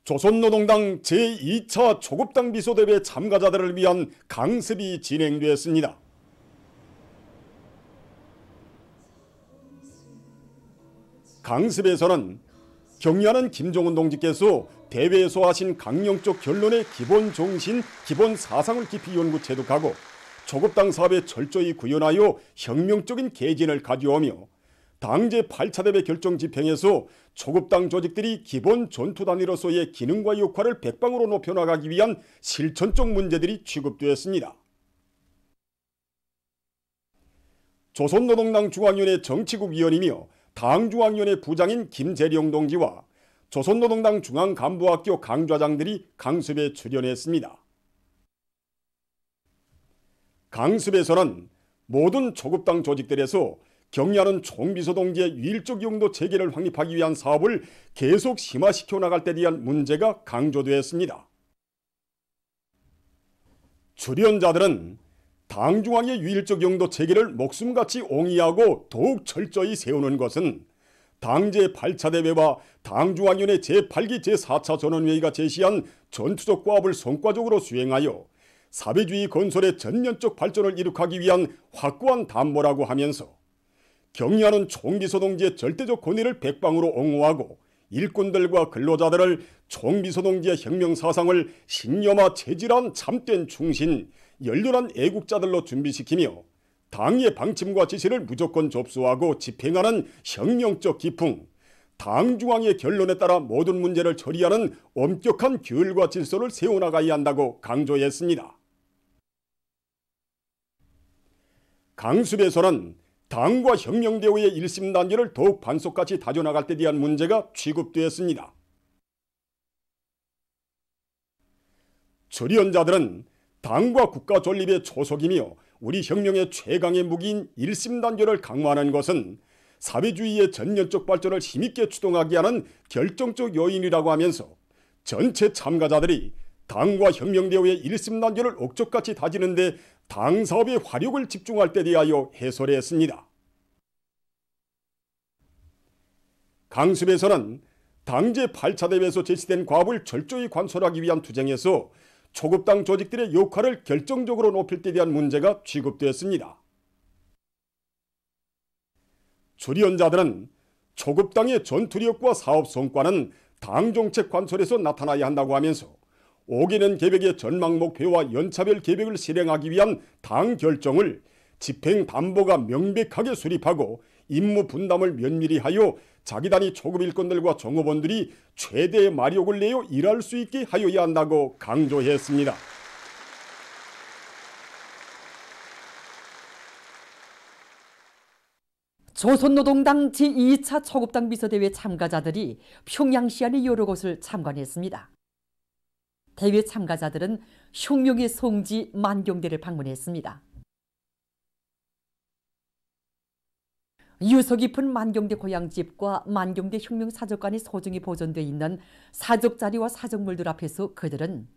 조선노동당 제2차 초급당 비소대회 참가자들을 위한 강습이 진행되었습니다. 강습에서는 경의하는 김종훈 동지께서 대회에서 하신 강령적 결론의 기본 정신, 기본 사상을 깊이 연구 체득하고 초급당 사업에 철저히 구현하여 혁명적인 개진을 가져오며 당 제8차 대회 결정 집행에서 초급당 조직들이 기본 전투단위로서의 기능과 역할을 백방으로 높여나가기 위한 실천적 문제들이 취급되었습니다. 조선노동당 중앙위원회 정치국 위원이며 당중앙위원회 부장인 김재령 동지와 조선노동당 중앙간부학교 강좌장들이 강습에 출연했습니다. 강습에서는 모든 초급당 조직들에서 경의하는 총비서 동지의 유일적 용도 체계를 확립하기 위한 사업을 계속 심화시켜 나갈 때 대한 문제가 강조되었습니다. 출연자들은 당 중앙의 유일적 용도 체계를 목숨같이 옹이하고 더욱 철저히 세우는 것은 당 제8차 대회와 당 중앙위원회 제8기 제4차 전원회의가 제시한 전투적 과업을 성과적으로 수행하여 사회주의 건설의 전면적 발전을 이룩하기 위한 확고한 담보라고 하면서 경의하는 총비서 동지의 절대적 권위를 백방으로 옹호하고 일꾼들과 근로자들을 총비서 동지의 혁명 사상을 신념화 체질한 참된 충신, 열렬한 애국자들로 준비시키며 당의 방침과 지시를 무조건 접수하고 집행하는 혁명적 기풍, 당 중앙의 결론에 따라 모든 문제를 처리하는 엄격한 규율과 질서를 세워나가야 한다고 강조했습니다. 강습에서는 당과 혁명대회의 일심단계를 더욱 반석같이 다져나갈 때 대한 문제가 취급되었습니다. 출연자들은 당과 국가 존립의 초석이며 우리 혁명의 최강의 무기인 일심단계를 강화하는 것은 사회주의의 전면적 발전을 힘있게 추동하게 하는 결정적 요인이라고 하면서 전체 참가자들이 당과 혁명대회의 일심단계를 옥적같이 다지는 데 당 사업의 화력을 집중할 때 대하여 해설했습니다. 강습에서는 당 제8차 대회에서 제시된 과업을 철저히 관철하기 위한 투쟁에서 초급당 조직들의 역할을 결정적으로 높일 때 대한 문제가 취급되었습니다. 출연자들은 초급당의 전투력과 사업 성과는 당 정책 관철에서 나타나야 한다고 하면서 5개년 계획의 전망 목표와 연차별 계획을 실행하기 위한 당 결정을 집행 담보가 명백하게 수립하고 임무 분담을 면밀히 하여 자기 단위 초급 일꾼들과 종업원들이 최대의 마력을 내어 일할 수 있게 하여야 한다고 강조했습니다. 조선노동당 제2차 초급당 비서대회 참가자들이 평양시 안의 여러 곳을 참관했습니다. 대회 참가자들은 혁명의 성지 만경대를 방문했습니다. 유서 깊은 만경대 고향집과 만경대 혁명사적관이 소중히 보존되어 있는 사적자리와 사적물들 앞에서 그들은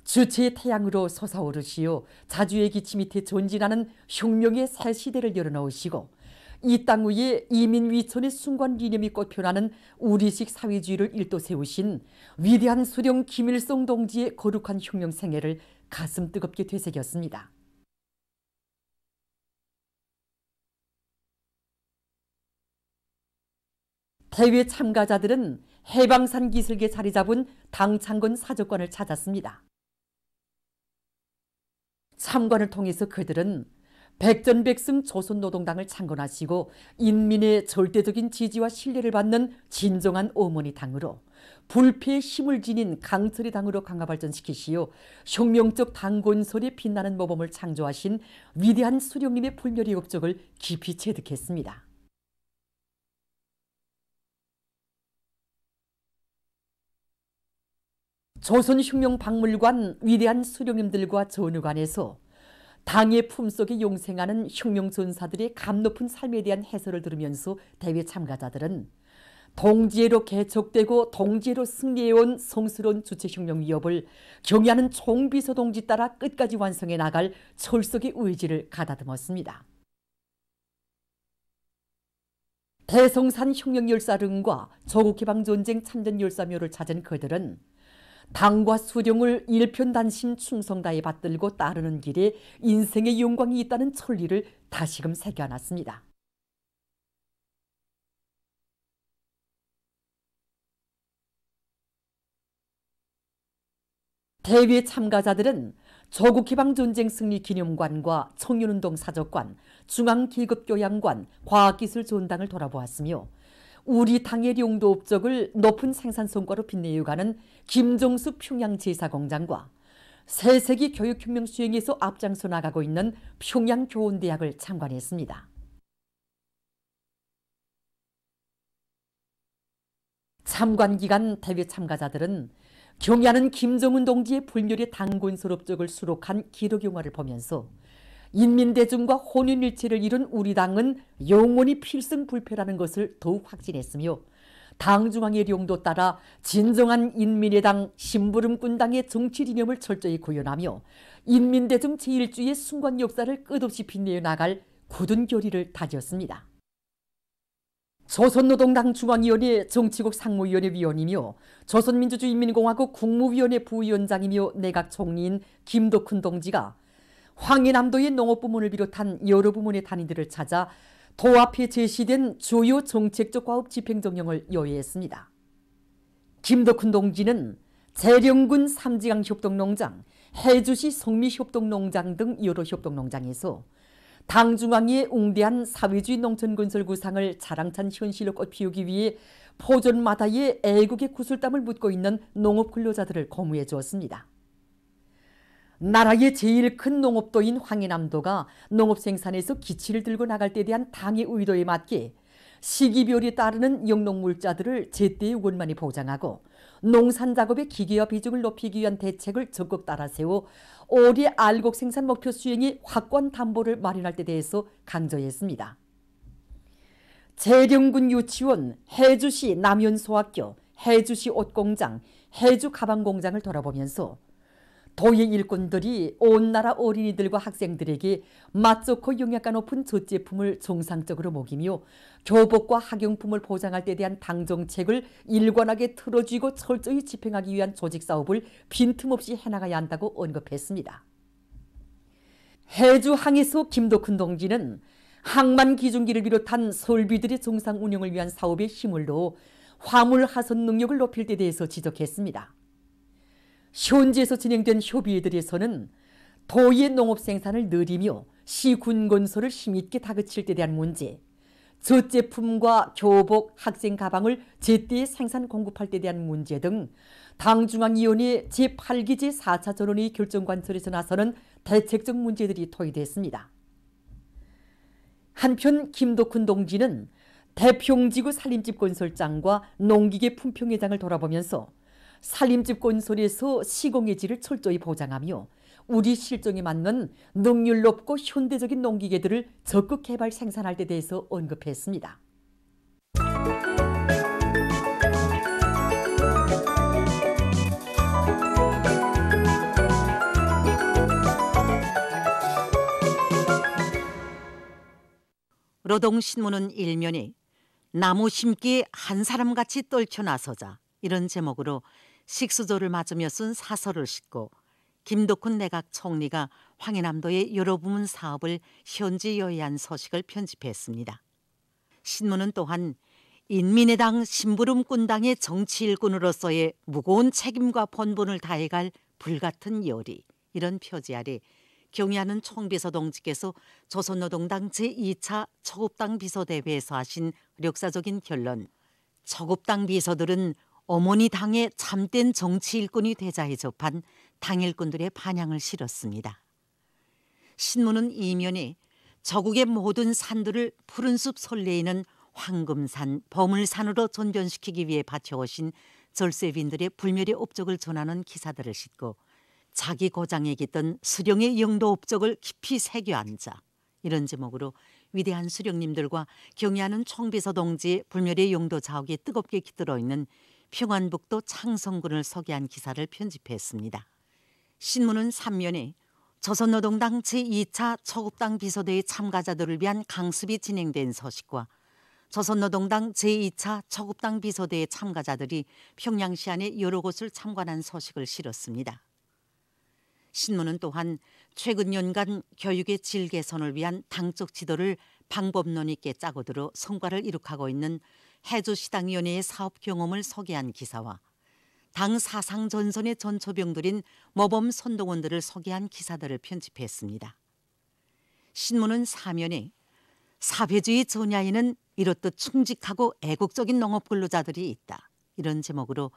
주체의 태양으로 솟아오르시어 자주의 기치 밑에 존진하는 혁명의 새 시대를 열어놓으시고 이 땅 위에 이민 위천의 순간 기념이 꽃펴나는 우리식 사회주의를 일도 세우신 위대한 수령 김일성 동지의 거룩한 혁명 생애를 가슴 뜨겁게 되새겼습니다. 대회 참가자들은 해방산 기슭에 자리 잡은 당창건 사적관을 찾았습니다. 참관을 통해서 그들은 백전백승 조선노동당을 창건하시고 인민의 절대적인 지지와 신뢰를 받는 진정한 어머니 당으로 불패의 힘을 지닌 강철의 당으로 강화 발전시키시어 혁명적 당건설에 빛나는 모범을 창조하신 위대한 수령님의 불멸의 업적을 깊이 체득했습니다. 조선혁명박물관 위대한 수령님들과 전우관에서 당의 품속에 용생하는 혁명전사들의 감높은 삶에 대한 해설을 들으면서 대회 참가자들은 동지애로 개척되고 동지애로 승리해온 성스러운 주체혁명 위협을 경의하는 총비서 동지 따라 끝까지 완성해 나갈 철석의 의지를 가다듬었습니다. 대성산 혁명열사릉과 조국해방전쟁 참전열사묘를 찾은 그들은 당과 수령을 일편단심 충성다에 받들고 따르는 길에 인생의 영광이 있다는 천리를 다시금 새겨놨습니다. 대회 참가자들은 조국해방전쟁 승리기념관과 청년운동 사적관, 중앙기급교양관, 과학기술전당을 돌아보았으며 우리 당의 용도 업적을 높은 생산성과로 빛내어가는 김종수 평양제사공장과 새세기 교육혁명 수행에서 앞장서 나가고 있는 평양교원대학을 참관했습니다. 참관 기간 대회 참가자들은 경야는 김정은 동지의 불멸의 당군설 업적을 수록한 기록영화를 보면서 인민대중과 혼연일체를 이룬 우리 당은 영원히 필승불패라는 것을 더욱 확진했으며 당중앙의 령도 따라 진정한 인민의 당 심부름꾼당의 정치이념을 철저히 구현하며 인민대중 제1주의 순간 역사를 끝없이 빛내어 나갈 굳은 결의를 다졌습니다. 조선노동당 중앙위원회 정치국 상무위원회 위원이며 조선민주주의인민공화국 국무위원회 부위원장이며 내각총리인 김덕훈 동지가 황해남도의 농업부문을 비롯한 여러 부문의 단위들을 찾아 도 앞에 제시된 주요 정책적 과업 집행정령을 요해했습니다. 김덕훈 동지는 재령군 삼지강협동농장, 해주시 성미협동농장 등 여러 협동농장에서 당중앙의 웅대한 사회주의 농촌건설 구상을 자랑찬 현실로 꽃피우기 위해 포존마다의 애국의 구슬땀을 묻고 있는 농업 근로자들을 고무해 주었습니다. 나라의 제일 큰 농업도인 황해남도가 농업 생산에서 기치를 들고 나갈 때 대한 당의 의도에 맞게 시기별에 따르는 영농물자들을 제때에 원만히 보장하고 농산작업의 기계화 비중을 높이기 위한 대책을 적극 따라 세워 올해 알곡 생산 목표 수행의 확고한 담보를 마련할 때 대해서 강조했습니다. 재령군 유치원, 해주시 남현소학교, 해주시 옷공장, 해주 가방공장을 돌아보면서 도의 일꾼들이 온 나라 어린이들과 학생들에게 맛 좋고 영양가 높은 젖제품을 정상적으로 먹이며 교복과 학용품을 보장할 때 대한 당정책을 일관하게 틀어쥐고 철저히 집행하기 위한 조직사업을 빈틈없이 해나가야 한다고 언급했습니다. 해주 항해소 김덕훈 동지는 항만 기중기를 비롯한 설비들의 정상 운영을 위한 사업에 힘을 넣어 화물 하선 능력을 높일 데 대해서 지적했습니다. 현지에서 진행된 협의회들에서는 도의 농업 생산을 늘리며 시군 건설을 힘있게 다그칠 때 대한 문제, 젖제품과 교복, 학생 가방을 제때에 생산 공급할 때 대한 문제 등 당중앙위원회 제8기 제4차 전원회의 결정관철에서 나서는 대책적 문제들이 토의됐습니다. 한편 김덕훈 동지는 대평지구 산림집 건설장과 농기계 품평회장을 돌아보면서 산림집 건설에서 시공의 질을 철저히 보장하며 우리 실정에 맞는 능률 높고 현대적인 농기계들을 적극 개발 생산할 데 대해서 언급했습니다. 노동신문은 일면이 나무 심기에 한 사람같이 떨쳐 나서자 이런 제목으로 식수조를 맞으며 쓴 사설을 싣고 김덕훈 내각 총리가 황해남도의 여러 부문 사업을 현지 여의한 소식을 편집했습니다. 신문은 또한 인민의 당 심부름꾼당의 정치 일꾼으로서의 무거운 책임과 본분을 다해갈 불같은 열의 이런 표지 아래 경의하는 총비서 동지께서 조선노동당 제2차 초급당 비서대회에서 하신 역사적인 결론, 초급당 비서들은 어머니 당의 참된 정치 일꾼이 되자에 접한 당 일꾼들의 반향을 실었습니다. 신문은 이면에 저국의 모든 산들을 푸른 숲 솔레이는 황금산, 보물산으로 전변시키기 위해 바쳐오신 절세빈들의 불멸의 업적을 전하는 기사들을 싣고 자기 고장에 깃든 수령의 영도 업적을 깊이 새겨 앉아 이런 제목으로 위대한 수령님들과 경의하는 총비서 동지의 불멸의 영도 자욱에 뜨겁게 깃들어 있는 평안북도 창성군을 소개한 기사를 편집했습니다. 신문은 3면에 조선노동당 제2차 초급당 비서대회 참가자들을 위한 강습이 진행된 소식과 조선노동당 제2차 초급당 비서대회 참가자들이 평양시 안의 여러 곳을 참관한 소식을 실었습니다. 신문은 또한 최근 연간 교육의 질 개선을 위한 당적 지도를 방법론 있게 짜고 들어 성과를 이룩하고 있는 해조시당위원회의 사업 경험을 소개한 기사와 당 사상 전선의 전초병들인 모범 선동원들을 소개한 기사들을 편집했습니다. 신문은 사면에 사회주의 전야에는 이렇듯 충직하고 애국적인 농업 근로자들이 있다. 이런 제목으로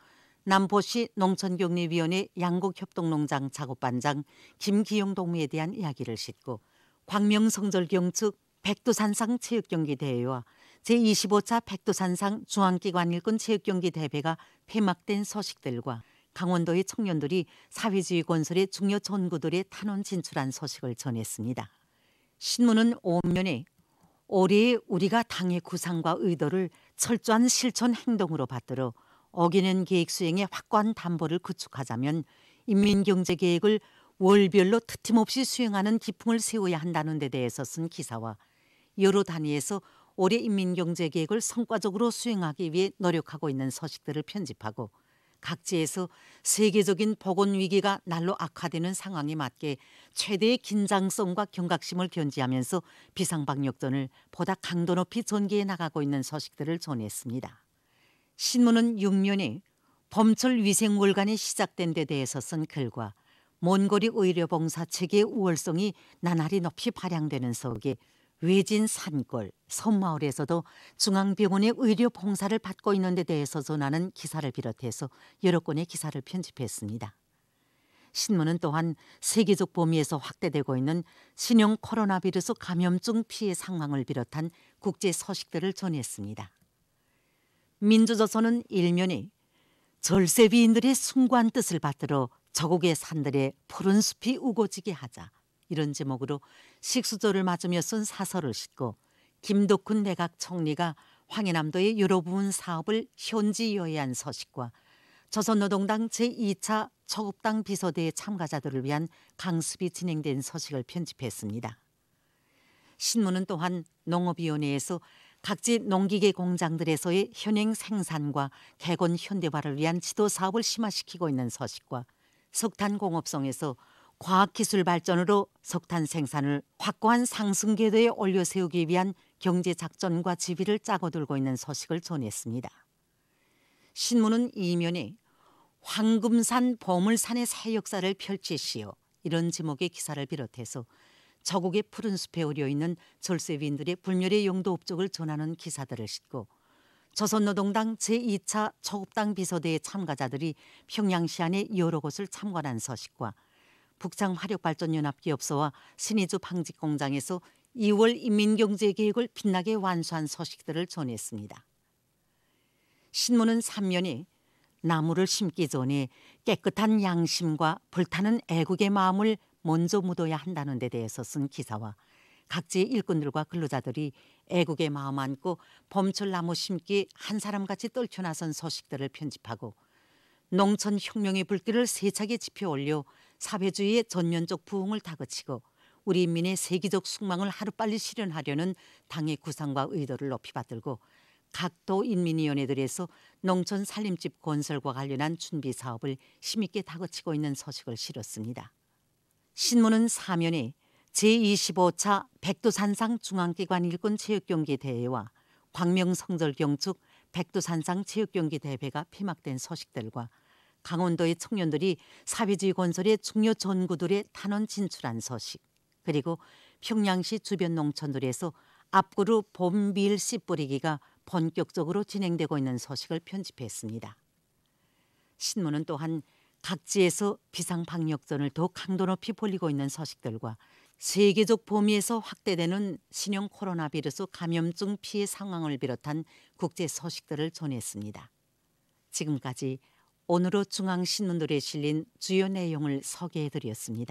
남포시 농촌격리위원회 양곡협동농장 작업반장 김기용 동무에 대한 이야기를 싣고 광명성절경 측 백두산상 체육경기대회와 제25차 백두산상 중앙기관 일꾼 체육경기 대회가 폐막된 소식들과 강원도의 청년들이 사회주의 건설의 중요 전구들에 탄원 진출한 소식을 전했습니다. 신문은 오면에 올해 우리가 당의 구상과 의도를 철저한 실천 행동으로 받들어 어기는 계획 수행에 확고한 담보를 구축하자면 인민경제계획을 월별로 트팀없이 수행하는 기풍을 세워야 한다는 데 대해서 쓴 기사와 여러 단위에서 올해 인민경제계획을 성과적으로 수행하기 위해 노력하고 있는 소식들을 편집하고 각지에서 세계적인 보건위기가 날로 악화되는 상황에 맞게 최대의 긴장성과 경각심을 견지하면서 비상방역전을 보다 강도 높이 전개해 나가고 있는 소식들을 전했습니다. 신문은 6년에 봄철 위생월간이 시작된 데 대해서 쓴 글과 몬고리 의료봉사 체계의 우월성이 나날이 높이 발양되는 속에 외진 산골, 섬마을에서도 중앙병원의 의료 봉사를 받고 있는 데 대해서 전하는 기사를 비롯해서 여러 건의 기사를 편집했습니다. 신문은 또한 세계적 범위에서 확대되고 있는 신형 코로나 바이러스 감염증 피해 상황을 비롯한 국제 소식들을 전했습니다. 민주조선은 일면에 절세비인들의 숭고한 뜻을 받들어 저국의 산들에 푸른 숲이 우거지게 하자 이런 제목으로 식수조를 맞으며 쓴 사설을 싣고 김덕훈 내각 총리가 황해남도의 여러 부분 사업을 현지 여해한 소식과 조선노동당 제2차 초급당 비서대회 참가자들을 위한 강습이 진행된 소식을 편집했습니다. 신문은 또한 농업위원회에서 각지 농기계 공장들에서의 현행 생산과 개건 현대화를 위한 지도 사업을 심화시키고 있는 소식과 석탄 공업성에서 과학기술 발전으로 석탄 생산을 확고한 상승 궤도에 올려 세우기 위한 경제작전과 지휘를 짜고 들고 있는 소식을 전했습니다. 신문은 이면에 황금산 보물산의 새 역사를 펼치시오 이런 제목의 기사를 비롯해서 저국의 푸른 숲에 어려 있는 절세비인들의 불멸의 용도 업적을 전하는 기사들을 싣고 조선노동당 제2차 초급당 비서대회 참가자들이 평양시 안의 여러 곳을 참관한 소식과 북창화력발전연합기업소와 신의주 방직공장에서 2월 인민경제계획을 빛나게 완수한 소식들을 전했습니다. 신문은 3면에 나무를 심기 전에 깨끗한 양심과 불타는 애국의 마음을 먼저 묻어야 한다는 데 대해서 쓴 기사와 각지의 일꾼들과 근로자들이 애국의 마음 안고 봄철 나무 심기 한 사람같이 떨쳐 나선 소식들을 편집하고 농촌 혁명의 불길을 세차게 지펴 올려 사회주의의 전면적 부흥을 다그치고 우리 인민의 세계적 숙망을 하루빨리 실현하려는 당의 구상과 의도를 높이 받들고 각 도 인민위원회들에서 농촌 살림집 건설과 관련한 준비 사업을 힘있게 다그치고 있는 소식을 실었습니다. 신문은 사면에 제25차 백두산상 중앙기관 일꾼 체육경기 대회와 광명성절경축 백두산상 체육경기 대회가 폐막된 소식들과 강원도의 청년들이 사회주의 건설의 중요 전구들에 탄원 진출한 소식 그리고 평양시 주변 농촌들에서 앞구르 봄밀 씨 뿌리기가 본격적으로 진행되고 있는 소식을 편집했습니다. 신문은 또한 각지에서 비상방역전을 더욱 강도 높이 벌이고 있는 소식들과 세계적 범위에서 확대되는 신형 코로나 바이러스 감염증 피해 상황을 비롯한 국제 소식들을 전했습니다. 지금까지 오늘의 중앙신문들에 실린 주요 내용을 소개해드렸습니다.